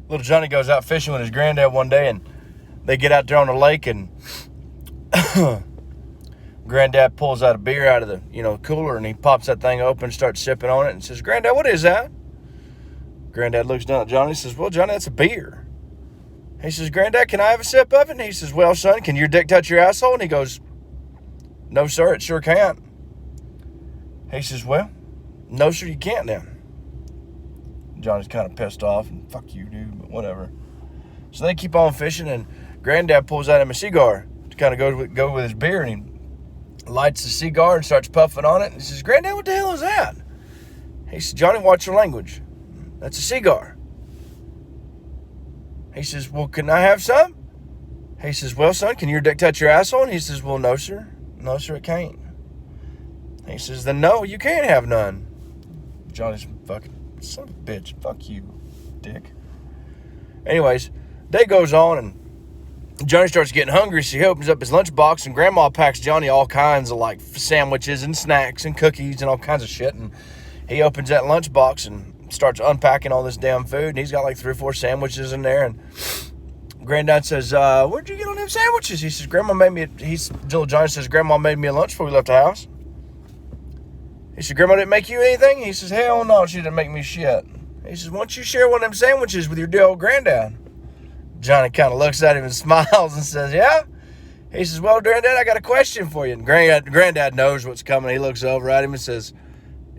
Little Johnny goes out fishing with his granddad one day, and they get out there on the lake, and Granddad pulls out a beer out of the, cooler, and he pops that thing open, starts sipping on it, and says, "Granddad, what is that?" Granddad looks down at Johnny and says, "Well, Johnny, that's a beer." He says, "Granddad, can I have a sip of it?" And he says, "Well, son, can your dick touch your asshole?" And he goes, "No, sir, it sure can't." He says, "Well, no, sir, you can't then." Johnny's kind of pissed off, and fuck you, dude, but whatever. So they keep on fishing, and Granddad pulls out him a cigar to kind of go with his beer, and he lights the cigar and starts puffing on it. And he says, "Granddad, what the hell is that?" He says, "Johnny, watch your language. That's a cigar." He says, "Well, can I have some?" He says, "Well, son, can your dick touch your asshole?" And he says, "Well, no, sir. No, sir, it can't." He says, "Then no, you can't have none." Johnny's fucking son of a bitch. Fuck you, dick. Anyways, day goes on, and Johnny starts getting hungry, so he opens up his lunchbox, and Grandma packs Johnny all kinds of, like, sandwiches and snacks and cookies and all kinds of shit, and he opens that lunchbox and starts unpacking all this damn food, and he's got, like, 3 or 4 sandwiches in there, and Granddad says, "Where'd you get on them sandwiches?" He says, little Johnny says, "Grandma made me a lunch before we left the house." He said, "Grandma didn't make you anything?" He says, "Hell no, she didn't make me shit." He says, "Why don't you share one of them sandwiches with your dear old granddad?" Johnny kind of looks at him and smiles and says, "Yeah?" He says, "Well, Granddad, I got a question for you." And Granddad knows what's coming. He looks over at him and says,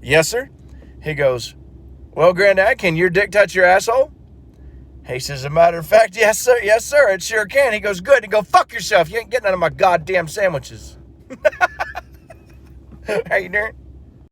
"Yes, sir?" He goes, "Well, Granddad, can your dick touch your asshole?" He says, "As a matter of fact, yes, sir. Yes, sir, it sure can." He goes, "Good." He goes, "Fuck yourself. You ain't getting none of my goddamn sandwiches." How you doing?